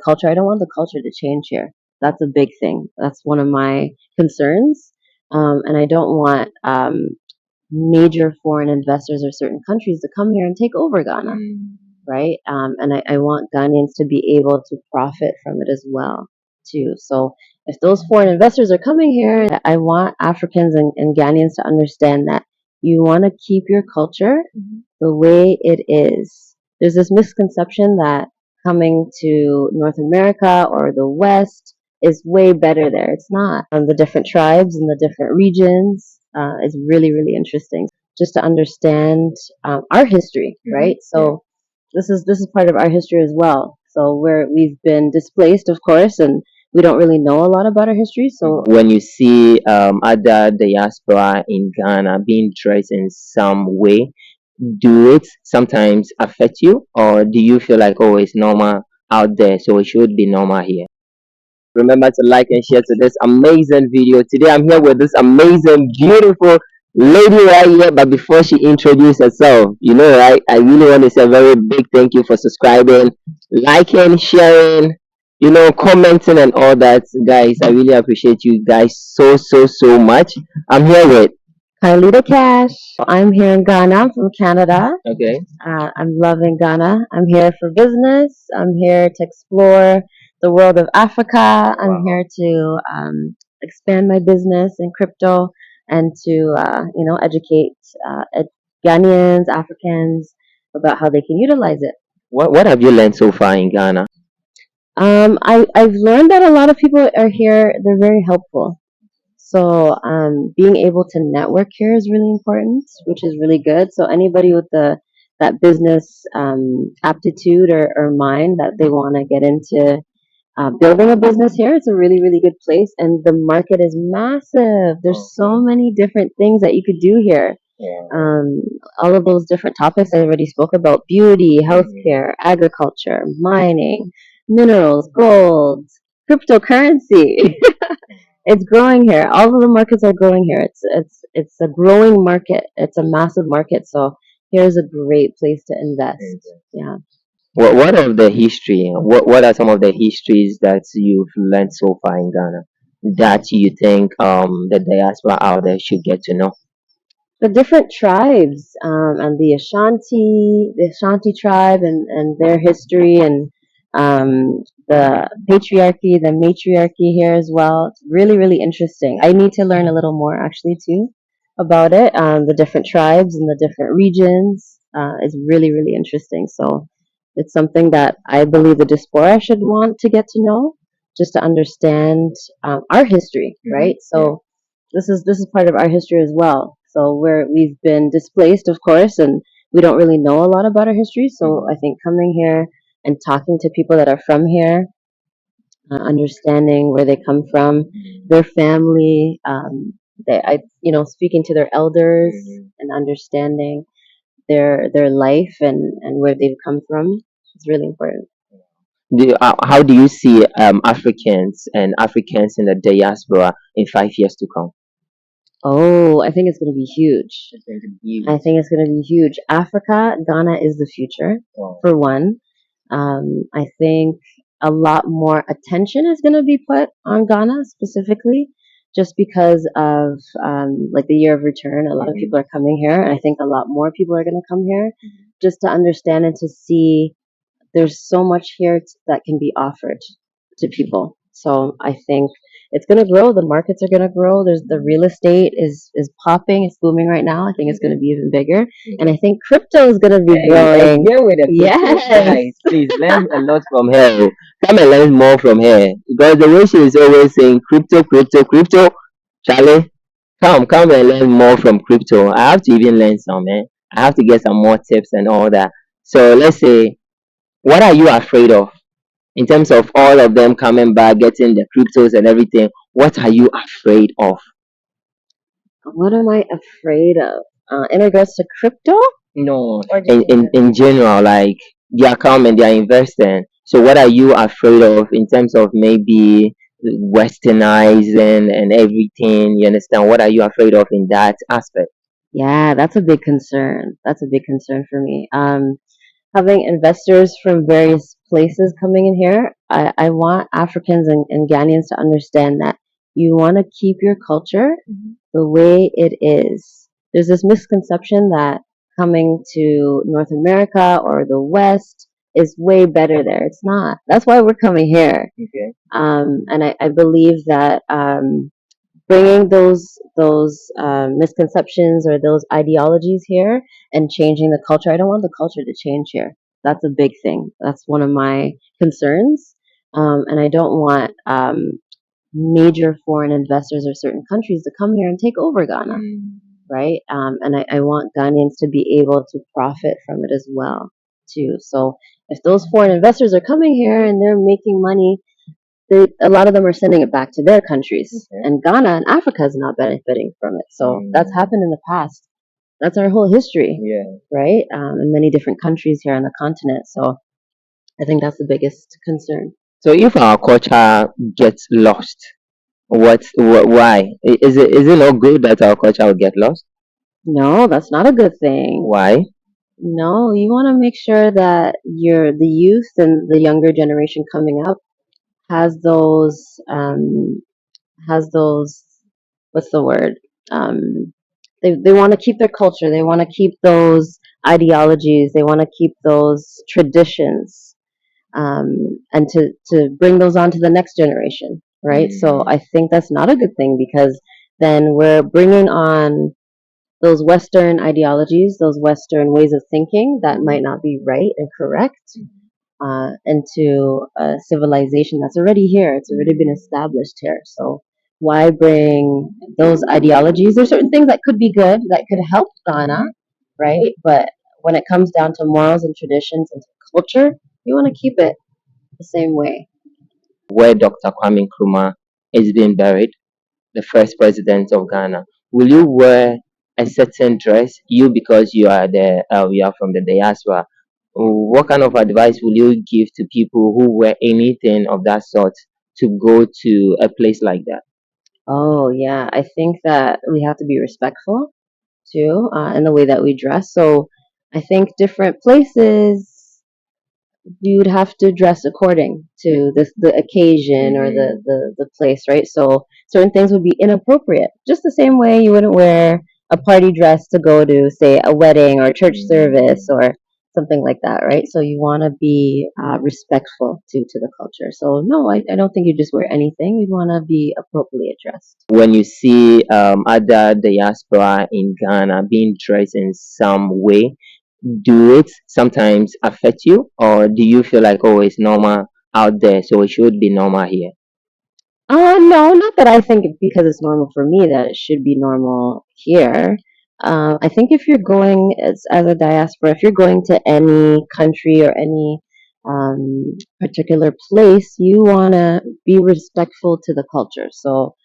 culture. I don't want the culture to change here. That's a big thing. That's one of my concerns. And I don't want major foreign investors or certain countries to come here and take over Ghana, right? And I want Ghanaians to be able to profit from it as well, too. So if those foreign investors are coming here, I want Africans and Ghanaians to understand that you want to keep your culture the way it is. There's this misconception that coming to North America or the West is way better there. It's not. The different tribes and the different regions is really, really interesting just to understand our history, right? So this is part of our history as well. So we've been displaced, of course, and we don't really know a lot about our history. So When you see other diaspora in Ghana being dressed in some way, do it sometimes affect you, or do you feel like, oh, it's normal out there, so it should be normal here? Remember to like and share to this amazing video. Today I'm here with this amazing, beautiful lady right here. But before she introduces herself, right, I really want to say a very big thank you for subscribing, liking, sharing, commenting and all that, guys. I really appreciate you guys so, so, so much. I'm here with. Kylie the Cash. I'm here in Ghana. I'm from Canada. Okay. I'm loving Ghana. I'm here for business. I'm here to explore the world of Africa. I'm here to expand my business in crypto and to educate Ghanaians, Africans about how they can utilize it. What have you learned so far in Ghana? I've learned that a lot of people are here. They're very helpful. So being able to network here is really important, which is really good. So anybody with that business aptitude or mind that they want to get into building a business here, it's a really, really good place. And the market is massive. There's so many different things that you could do here. All of those different topics I already spoke about: beauty, healthcare, agriculture, mining, minerals, gold, cryptocurrency. It's growing here. All of the markets are growing here. It's a growing market. It's a massive market. So here's a great place to invest. Yeah. What of the history? What are some of the histories that you've learned so far in Ghana that you think the diaspora out there should get to know? The different tribes and the Ashanti tribe and their history and the patriarchy, the matriarchy here as well. It's really, really interesting. I need to learn a little more actually too about it. The different tribes and the different regions is really, really interesting. So it's something that I believe the diaspora should want to get to know, just to understand our history, right? So this is part of our history as well. So we've been displaced, of course, and we don't really know a lot about our history. So I think coming here and talking to people that are from here, understanding where they come from, their family, speaking to their elders and understanding their life and where they've come from is really important. How do you see Africans and Africans in the diaspora in 5 years to come? Oh, I think it's going to be huge. It's going to be I think it's going to be huge. Africa, Ghana is the future, for one. I think a lot more attention is going to be put on Ghana specifically, just because of like the year of return. A lot of people are coming here, and I think a lot more people are going to come here just to understand and to see there's so much here that can be offered to people. So I think it's going to grow. The markets are going to grow. There's the real estate is popping. It's booming right now. I think it's going to be even bigger. And I think crypto is going to be growing. Here with the Yes. guys, please learn a lot from her. Come and learn more from her because the way she is always saying crypto, crypto, crypto. Charlie, come and learn more from crypto. I have to even learn some, man. I have to get some more tips and all that. So let's say, what are you afraid of in terms of all of them coming back, getting the cryptos and everything? What are you afraid of? What am I afraid of? In regards to crypto? No, in general, like they are coming, they are investing. So what are you afraid of in terms of maybe westernizing and everything? You understand? What are you afraid of in that aspect? Yeah, that's a big concern. That's a big concern for me. Having investors from various places coming in here, I want Africans and Ghanaians to understand that you want to keep your culture the way it is. There's this misconception that coming to North America or the West is way better there. It's not. That's why we're coming here. Okay. And I believe that bringing those misconceptions or those ideologies here and changing the culture. I don't want the culture to change here. That's a big thing. That's one of my concerns. And I don't want major foreign investors or certain countries to come here and take over Ghana, right? And I want Ghanaians to be able to profit from it as well, too. So if those foreign investors are coming here and they're making money, a lot of them are sending it back to their countries. Okay. And Ghana and Africa is not benefiting from it. So that's happened in the past. That's our whole history, right? In many different countries here on the continent. So I think that's the biggest concern. So if our culture gets lost, why? Is it not good that our culture will get lost? No, that's not a good thing. Why? No, you want to make sure that the youth and the younger generation coming up has those what's the word? They want to keep their culture. They want to keep those ideologies. They want to keep those traditions, and to bring those on to the next generation, right? So I think that's not a good thing because then we're bringing on those Western ideologies, those Western ways of thinking that might not be right and correct, into a civilization that's already here. It's already been established here. So why bring those ideologies? There's certain things that could be good, that could help Ghana, right? But when it comes down to morals and traditions and culture, you want to keep it the same way. Where Dr. Kwame Nkrumah is being buried, the first president of Ghana, will you wear a certain dress? You, because you are from the diaspora. What kind of advice will you give to people who wear anything of that sort to go to a place like that? Oh yeah, I think that we have to be respectful too, in the way that we dress. So I think different places you'd have to dress according to the occasion or the place, right? So certain things would be inappropriate. Just the same way you wouldn't wear a party dress to go to, say, a wedding or a church service or something like that, right? So you want to be respectful to the culture. So no, I don't think you just wear anything. You want to be appropriately dressed. When you see other diaspora in Ghana being dressed in some way, do it sometimes affect you, or do you feel like, oh, it's normal out there, so it should be normal here? No, not that I think because it's normal for me that it should be normal here. I think if you're going as a diaspora, if you're going to any country or any particular place, you want to be respectful to the culture. So,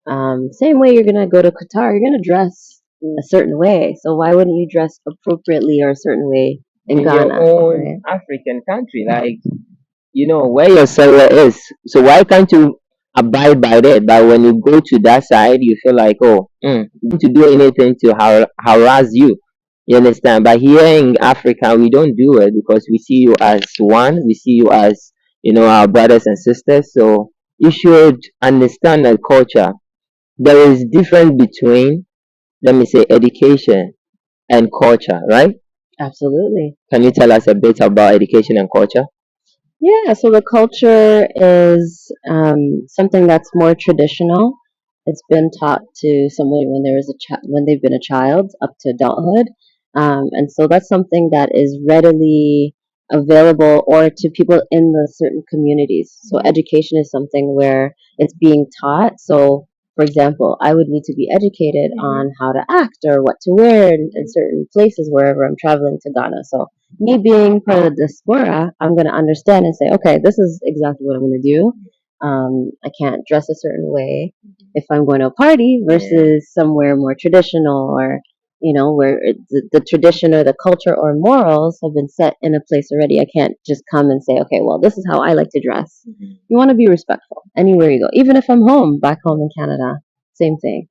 same way you're going to go to Qatar, you're going to dress a certain way. So, why wouldn't you dress appropriately or a certain way in Ghana? Your own Right? African country, like where your seller is. So why can't you abide by that? But when you go to that side, you feel like, oh, to do anything to harass you. You understand? But here in Africa, we don't do it because we see you as one. We see you as our brothers and sisters. So you should understand that culture. There is difference between, let me say, education and culture, right? Absolutely. Can you tell us a bit about education and culture? Yeah, so the culture is something that's more traditional. It's been taught to somebody when when they've been a child up to adulthood, and so that's something that is readily available or to people in the certain communities. So education is something where it's being taught. So, for example, I would need to be educated on how to act or what to wear in certain places wherever I'm traveling to Ghana. So me being part of the diaspora, I'm going to understand and say, okay, this is exactly what I'm going to do. I can't dress a certain way if I'm going to a party versus somewhere more traditional or, where the tradition or the culture or morals have been set in a place already. I can't just come and say, okay, well, this is how I like to dress. You want to be respectful anywhere you go, even if I'm back home in Canada, same thing.